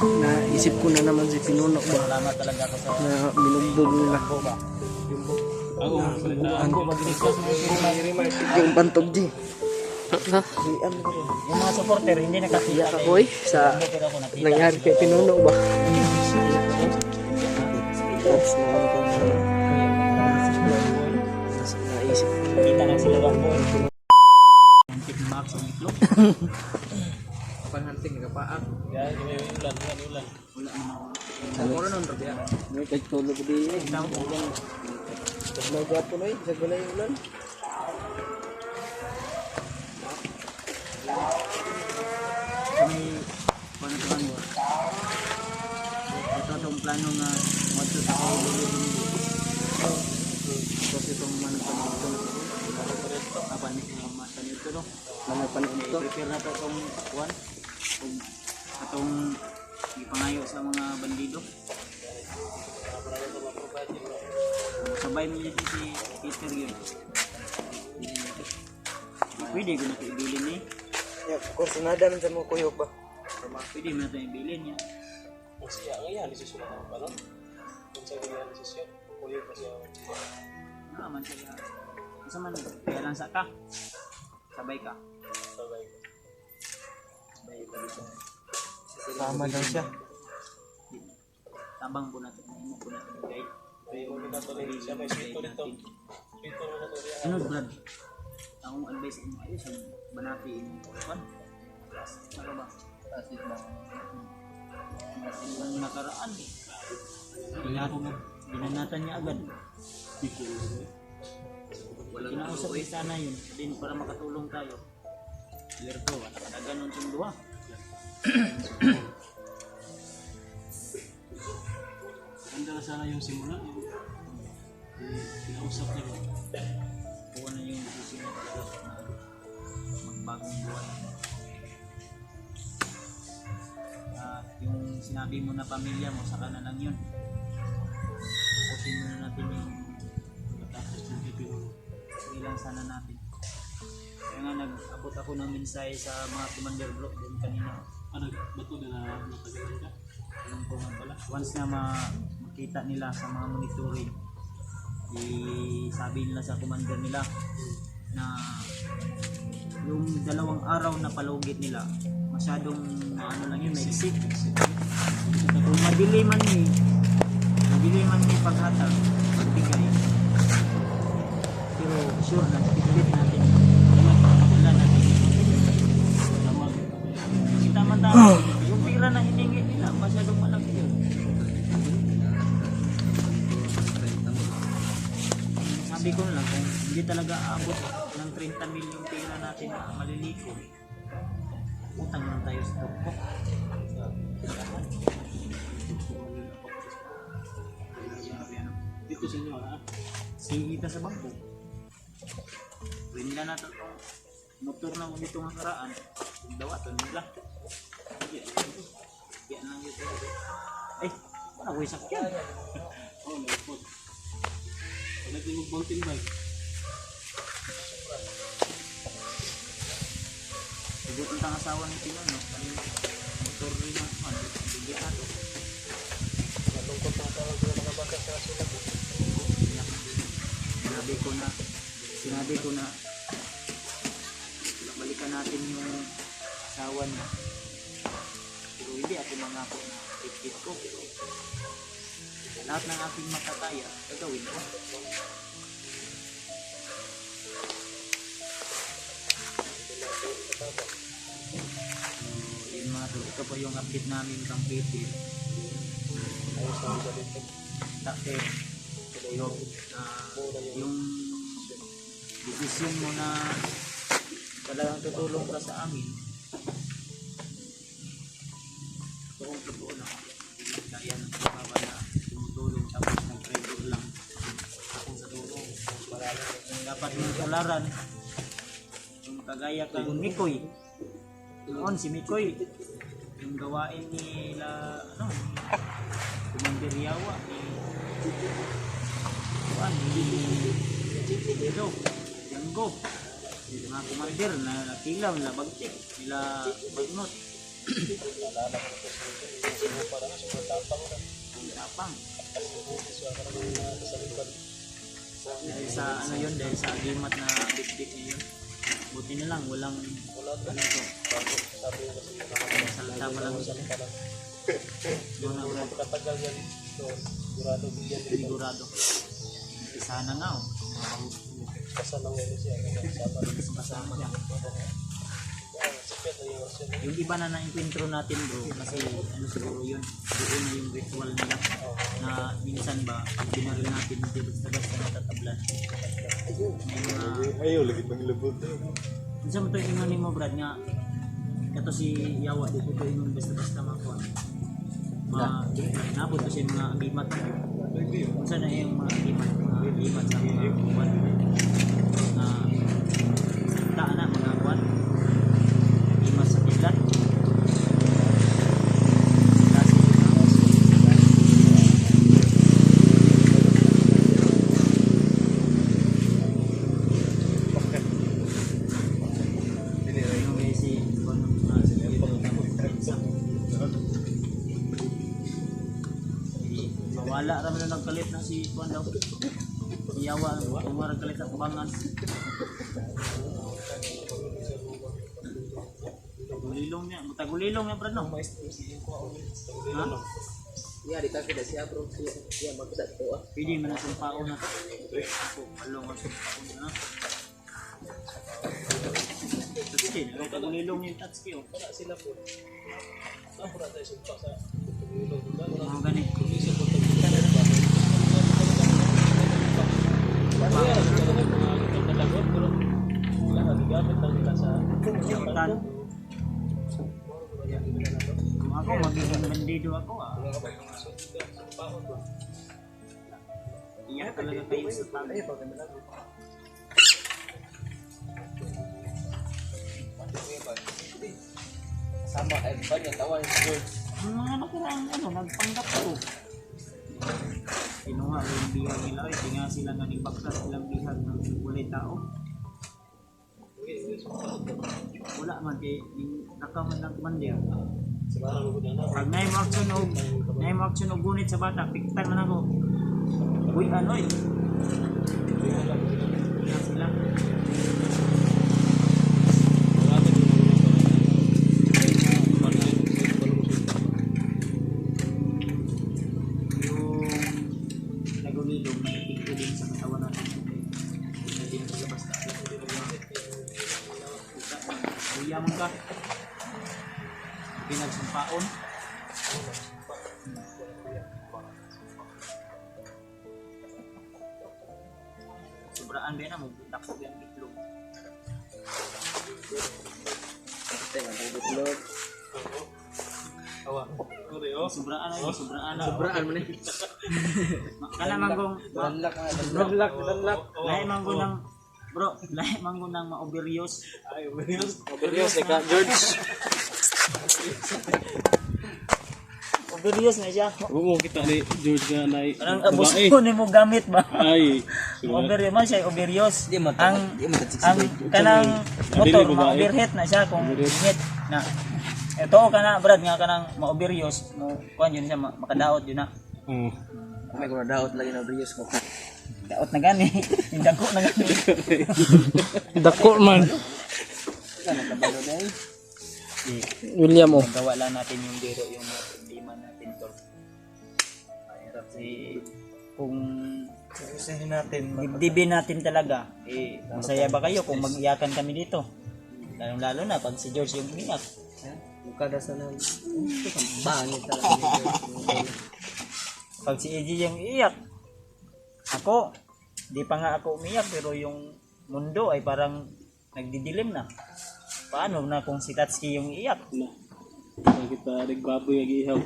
Naisip ko na naman si Pinuno ba. Salamat talaga ako sa Na binugbog nila. Yung bantog di. Yung mga supporter hindi nakakita. Iyak ako sa nangyari kay Pinuno ba. Tapos na ano ko. Naisip ko. Kita na sila ba boy. Antik max ang itlog. Panghunting nagapaak. Ya, ulan. Wala naman. Ano ko nun Rabia? May kagtulog ko di eh. Tama po yan. Nagapo na eh. Sagala yung ulan. May panatuan mo. Ito itong plano nga mato sa kaulog. Tapos itong manatuan mo. Apa ni masa nito no? Mga panito. Prepare na to itong takwan. Itong ipangayo sa mga bandido. Sabay mo dito si Peter yun. Pwede ko na ito ibilin eh. Yeah, of course, nada man sa mga kuyog ba? Pwede mo na ito ibilin niya. Kung siya ngayon, desisyon na ba no? Kung siya ngayon, desisyon, kulit pa siya. Naman siya. Isa man, kaya lang sa ka. Sabay ka. Sabay. Sama daw siya. Tabang po natin. Hindi po natin guide. May ulit na tuloy siya, may sweet ulit to. Sweet ulit na tuloy. Ano Brad? Akong advice mo ayos ang banatiin mo. Pan? Ano ba? Asit lang. Asit lang nakaraan eh. Binanatan niya agad. Kinausap niya sana yun. Din para makatulong tayo. Lerto, nakadagan nun siyang duwa. Ganda na sana yung simula. Kinausap niya ba? Kuha na yung desisyon na talaga na magbagong buwan. At yung sinabi mo na pamilya mo, saka na lang yun. Pusin muna natin yung Tapos yung pipino. ilang sana natin. Kaya nga nag-abot ako ng mensahe sa mga commander block din kanina. Bato na natagalan ka? Alam ko nga pala. Once na makita nila sa mga monitoring, sabi nila sa commander nila na yung 2 araw na palugit nila masyadong ano lang yun, may isip. Kung mabili man ni paghatag, pagbigay, pero sure na pipilit natin wala natin kita man tayo yung pira na hiningi nila masyadong malaki yun. Sabi ko lang kung hindi talaga aabot ng 30 milyong pera natin na maliliko, utang lang tayo sa toko. Dito sa inyo ha? Singita sa bangko. Pwede nila natin itong motor na dito nga karaan. Dawaton nila. Yan lang yun. Ay, wala ko isakyan. Oo, naipot. Wala din mag-mountain bike. Siguro ang asawa ni Tino, no? Motor rin ang bigyan nato. Nalungkot na tawag ko mga baka sa sulat. Sinabi ko na balikan natin yung asawa niya. Pero hindi ako mangako na ikit ko. Pero lahat ng aking makakaya, gagawin ko. Yun mga to, ito po yung update namin kang Peter. Ayos na ako sa dito. Dati, yung desisyon mo na talagang tutulong ka sa amin, ito kong totoo lang. Kaya ng baba na tumutulong tapos nag-trigger lang ako sa tulong. Yung dapat mong tularan, yung kagaya kang Mikoy, noon si Mikoy, yung gawain nila, Commander Yawa, Ito, Yango, mga commander na nakilaw, nila Bagtik, nila Bagnot. sa likod. Dahil sa ano yun, dahil sa agimat na bitbit niya yun. Buti na lang, walang Wala to. ano to. Sabi ko kasi Salita pa lang siya. salita lang. Mga brad, Pagkatagal yan dito, sigurado bigyan dito. sigurado. Isa na nga oh. Basta lang yan siya. Kasama siya. Sikret na yung orasyon. Yung iba na na-encuentro natin bro, kasi ano siguro yun, doon na yung ritual nila na minsan ba, binaril natin hindi basta-basta natatablan. May mga, Ayaw, lagi pang labot. minsan mo ito yung ingon mo Brad nga, ito si Yawa, di ko ito yung basta-basta makuha. Nabot ko siya yung mga agimat. Minsan na yung mga agimat sa mga kuwan. Na salita na mga kuwan. Agimat sa kidlat. Wala raman na nagkalit na si Juan daw. Si Yawa ang umarang kalit at bangan. Tagulilong niya, matagulilong niya brad no. Ha? Ya, dito kita siya bro. Siya magkasat to ah. Pwede man ang paon na to. Ako, palong ang paon na. Tatski, tagulilong niya yung tatski oh. Wala sila po. Ako na tayo sumpa sa pagulong. Mga ganit. Kalimutan. Kung ako, magiging bandido ako ah. Iyak talaga kayo sa tagay. Sama ay ba niya tawan si George. Yung mga nakaraan, nagpanggap ko. Kinuha yung bihag nila, di nga sila nga nibaklas silang bihag ng walay tao. Wala man, kay nakaman ng kumandir. Pag na yung action o gunit sa bata, piktan man ako. Uy, ano eh. Kaya sila. Nagulilong na itigko din sa katawan natin. Hindi na sila basta. Uyaman ka. Pinagsumpaon. Sobraan ba na mo? Takot yung itlog. Sobraan ay, sobraan na. Sobraan mo ni. Kana manggong Danlak na Danlak. lahi manggo ng bro, lahi manggo ng ma-overuse. Ay, Marius. Serious ka George. Overuse na siya. Huwag mo kita ni George nga na Anong abos ko ni mo gamit ba? Ay, Overuse man siya, overuse. Di mo Ang ang kanang motor ma-overheat na siya kung init na. Ito kana brad nga kanang ma-overuse mo kuan yun siya makadaot yun na. May ko na daot lagi na Brios ko. Daot na gani. Yung dako na gani. Dako man. Kana kabalo dai. William oh. Gawa lang natin yung biro yung mga problema natin tol. Mahirap kung Usahin natin. dibdibin natin talaga eh masaya ba kayo kung mag-iyakan kami dito? Lalo na pag si George yung umiyak. Buka da sana. Bangit talaga ni George. Pag si AJ yung iiyak, ako, di pa nga ako umiyak pero yung mundo ay parang nagdidilim na. Paano na kung si Tatsuki yung iiyak? kita nagbaboy ang ihaw.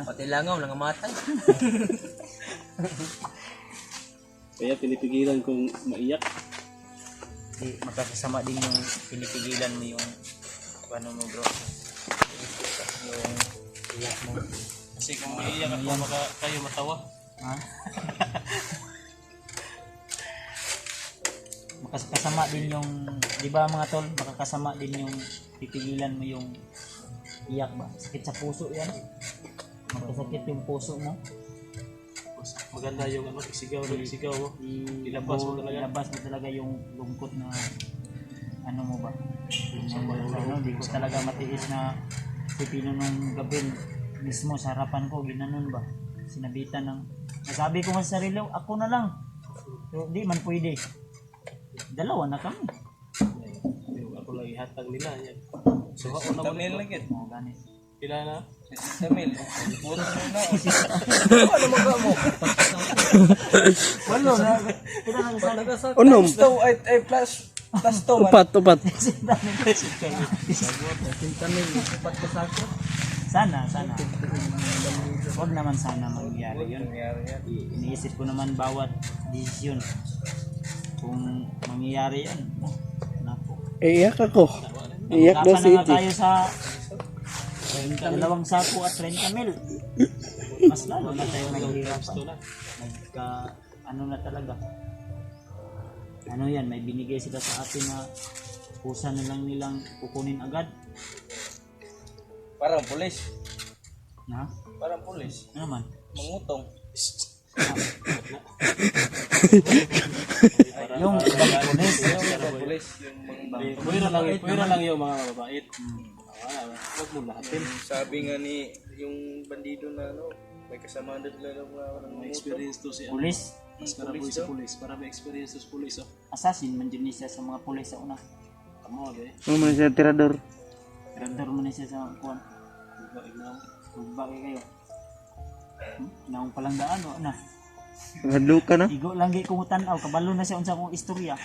Pati langaw nang matay. Kaya pinipigilan kong maiyak. Di, makakasama din yung pinipigilan mo yung paano mo bro. Yung iyak mo. Kasi kung maiiyak ako, baka kayo matawa. Ha? Makakasama din yung, di ba mga tol, makakasama din yung pipigilan mo yung iyak ba? Sakit sa puso yan. Makasakit yung puso mo. maganda yung ano, isigaw mo. Ilabas mo talaga. Ilabas mo talaga yung lungkot na ano mo ba? Hindi ko talaga matiis na si Pino nung gabi mismo sa harapan ko, ginanon ba? Sinabitan ng, nasabi ko nga sa sarili, ako na lang. Pero di man pwede. Dalawa na kami. Yung ako lang ihatag nila yan. So ako na Tamil lang yun. Oh, ganit. Pila na? Tamil. Puro na. Ano mo? Walo na. Pila lang sa Unom. Ay plus to man. Upat. Tamil. Upat ka sakot. Sana. Huwag naman sana mangyari yun. Nangyari yan. Iniisip ko naman bawat desisyon. Kung mangyayari yan, napo. Iyak ako. Iyak daw si Kapan na nga Iti. tayo sa 2 sako at 30 mil. Mas lalo na tayo naghihirapan. Ano na talaga. Ano yan, may binigay sila sa atin na kusa na lang nilang kukunin agad. Parang pulis. Na? Parang pulis. Ano naman? Mangutong. Yung pulis. Pulis. Yung mga Pwera lang yung mga mababait. Huwag mo lahatin. sabi nga ni yung bandido na ano, may kasama doon sila ng mga May experience to si Pulis. Mas karaboy sa pulis. Para may experience to sa pulis. Assassin man din siya sa mga pulis sa una. Tama eh. Ano siya tirador? Randor man siya sa kuwan. Bakit kayo? Naong palang daan o na. Hadlo ka na? Igo lang gi kong tanaw, kabalo na siya unsa kong istorya.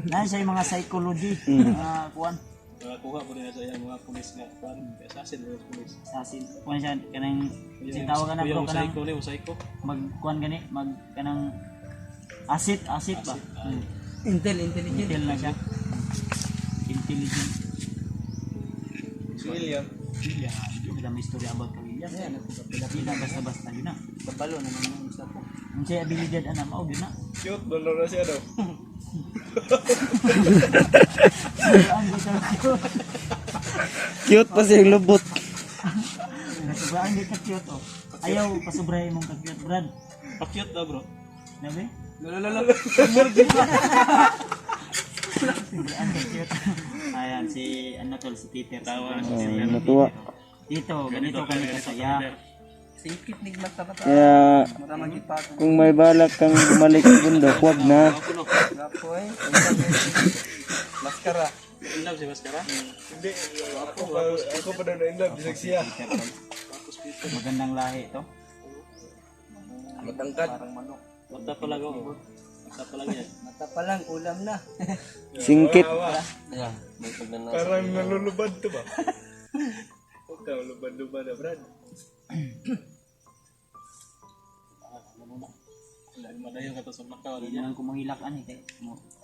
Na siya yung mga psychology, mga kuan, Kuha po rin sa iya mga pulis nga. Assassin mga pulis. assassin. Kuan siya kanang sitaw ka na bro Yung kanang psycho ni, yung psycho. mag kuan gani, mag kanang acid ba. Intel na siya. Intelligent. si William. Yeah, kita may istorya about kay William. Pila basta-basta yun na. Kabalo naman yung isa ko. Ang siya abilidad ana mao yun na. Cute, doon na siya daw. Cute pa siyang lubot. Sobrang di ka-cute oh. Ayaw pasubrahin mong ka-cute, Brad. Pa-cute na bro. Nabi? Lolo. Sobrang ka-cute. Ayan, si ano tol, si Peter. Tawa Oh, natuwa. Dito, ganito kami kasaya. Sikit ni Glass na Kaya Maramang ipato. kung may balak kang bumalik sa bundok, huwag na. Gapo eh. Maskara. In love si Mascara? Hindi. Ako pa daw na in love. Bisag siya. Magandang lahi ito. Matangkad. Mata pa lang ako. Mata pa lang yan. Mata pa lang, ulam na. Singkit. Parang nalulubad to ba? Huwag ka, lubad-lubad na, Brad. Madayo ka to sa makaw. Hindi naman kumangilak ani kay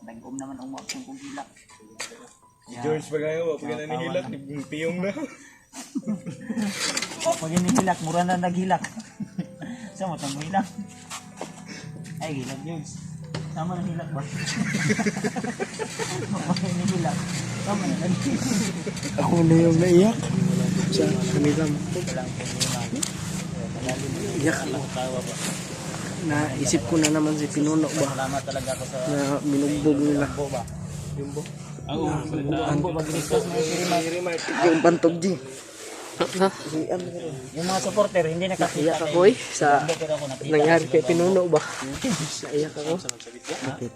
nag-um naman ang mga kung hilak. Si George Pagayo, pag nanihilak, piyong na. Pag hinihilak, mura na naghilak. Sa mo tang hilak. Ay, hilak George. Sama na hilak ba? Pag hinihilak, sama na naghilak. Ako na yung naiyak. Sa kanila mo. Iyak ka lang. Naisip ko na naman si Pinuno ba? Salamat talaga ako sa Na binugbog nila. Ako, Ambo mag-discuss mo si Rimar. Yung pantog di. Yung mga supporter hindi nakakita. Iyak ako eh. Sa Pero ako nakita. nangyari kay Pinuno ba? Naiyak ako.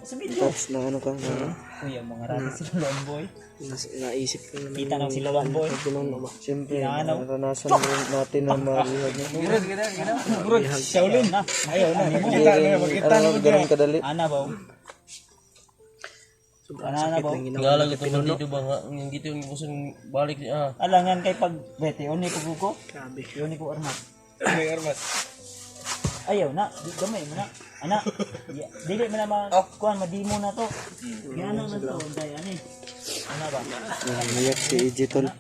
Sa video. Tapos na ano ka na. Uy, ang mga rami si Lone Boy. Naisip ko naman. Kita ng si Lone Boy. Pinuno ba? Siyempre, Inaano? naranasan rin natin na marihag niya. Bro, Shaolin. Ayaw na. Makita na mo Ganun kadali. Ana ba? Ana ba? Ginawa Galang ito dito ba nga yung dito yung gusto balik niya. Alangan kay pag bete oni ko gugo. Grabe. Yoni ko armat. May armas. Ayaw na, di gamay mo na. Ana, dili man naman kuan madimo na to. Gano na to, day ani. Ana ba? Naiyak si EJ tol. Ana.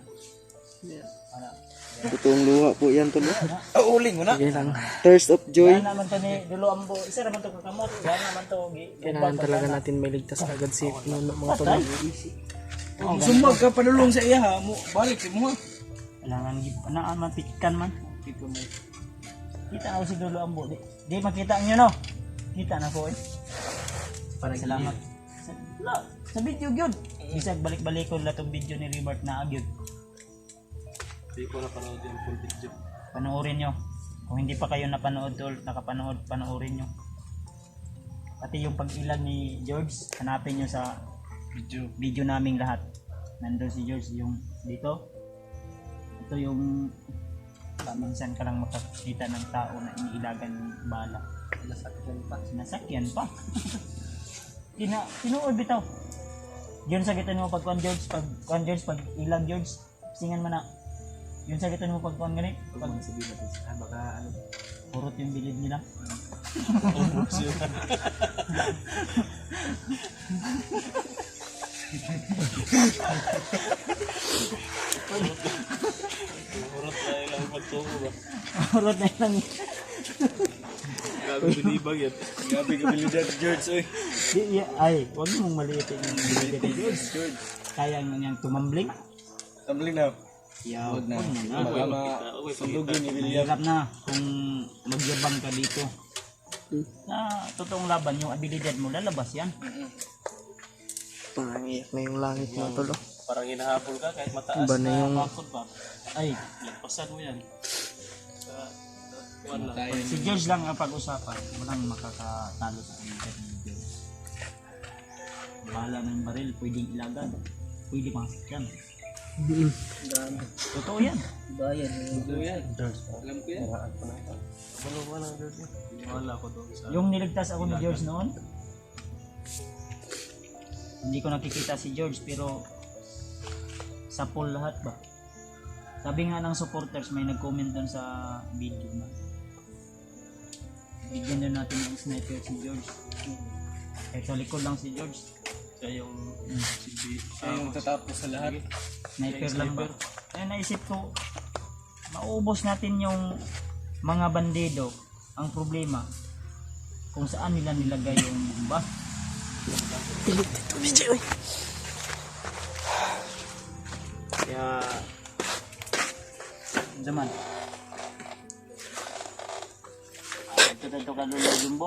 Totoong luha po yan tol. Uling mo na. Sige lang. Thirst of joy. Gana man to ni dulo ambo. Isa ra man to kakamot. Gana man to Kailangan talaga natin may ligtas agad si Pinuno mga tol. Patay. Sumag ka panulong sa iya ha. Balik mo ha. Kailangan anaan man pitkan man. Kita na ko si Lolo Ambo. Di makita nyo no? Kita na ko eh. Parang Salamat. Sa video gyud. Bisag balik-balik ko na itong video ni Rebart na agyud. Hindi ko napanood yung full video. Panoorin nyo. Kung hindi pa kayo napanood tol, nakapanood, panoorin nyo. Pati yung pag-ilag ni George, hanapin nyo sa video naming lahat. Nandun si George yung dito. Ito yung minsan ka lang makakita ng tao na iniilagan ng bala. Sinasakyan pa. Tinuod bitaw. Yun sa gitan mo pag George, pag ilag George, singan man na. Yun sa gitan mo pag ganit. Pag sabihin natin, baka ano, purot yung bilid nila. Urot na ilang pagtungo ba? Purot na lang. Gabi binibag yan. Gabi kabilidad, George, oy. Ay, huwag mong maliitin yung bilid ni George. Kaya niyang tumambling. Tumbling na. Huwag na. Baka masundugin ni William. Hirap na kung magyabang ka dito. Sa totoong laban, yung abilidad mo, lalabas yan. Parang iyak na yung langit mga tol. Oh. Parang hinahabol ka kahit mataas Iba na yung- bakod pa. Ay, Lagpasan mo yan. Kuwan lang. si George lang ang pag-usapan. Walang makakatalo sa abilidad ni George. Bala ng baril, pwedeng ilagan. Pwede masik yan. Totoo yan. Ito yan. Alam ko yan. Wala ko doon sa... Yung niligtas ako ni George noon, hindi ko nakikita si George pero sa pool lahat ba? Sabi nga ng supporters, may nag-comment doon sa video na bigyan doon natin ng sniper si George. Eh sa likod lang si George. Siya yung... Siya yung tatapos sa lahat. Sniper lang ba? Kaya naisip ko, maubos natin yung mga bandido. Ang problema, kung saan nila nilagay yung bomba. Pilit dito, video eh. Kaya, zaman. Ito ka Lolo Jumbo.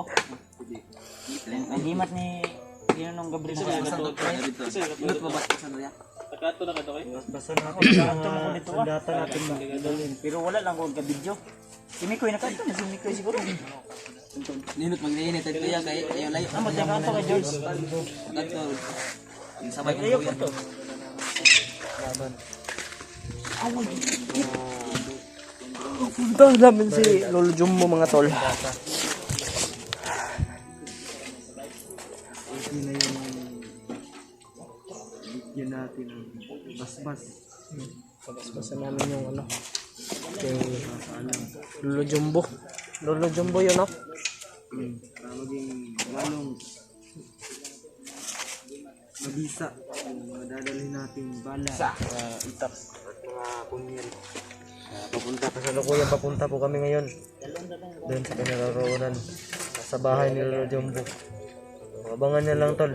Ang gimat ni Ginonong Gabriel. Inot mo ba? Nakato na ka to kayo? Basta na ako. Ang data natin ba? Pero wala lang akong ka-video. Si Mikoy nakato na si Mikoy siguro. Ninot mag-init at kaya kaya ayaw layo. Amot na kanto kay George. Kato. Yung sabay Ayaw ko ko to. Punta namin si Lolo Jumbo mga tol. Hindi na yung bigyan natin ng basbas. Pabasbasan namin yung ano. Kay Lolo Jumbo. Lolo Jumbo yun no? Para maging lalong mabisa yung mga dadalhin nating bala sa itak at mga kunyel. Papunta po kami ngayon. Doon sa kinaroroonan. Sa bahay ni Lolo Jumbo. Abangan niya lang tol.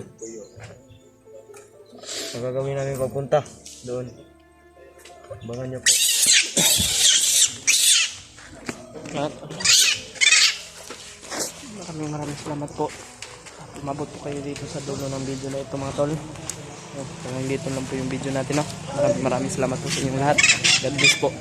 Ang gagawin namin pagpunta doon. Abangan niyo po. Maraming salamat po. Umabot po kayo dito sa dulo ng video na ito mga tol. Hanggang dito lang po yung video natin. No? Maraming salamat po sa inyong lahat. God bless po.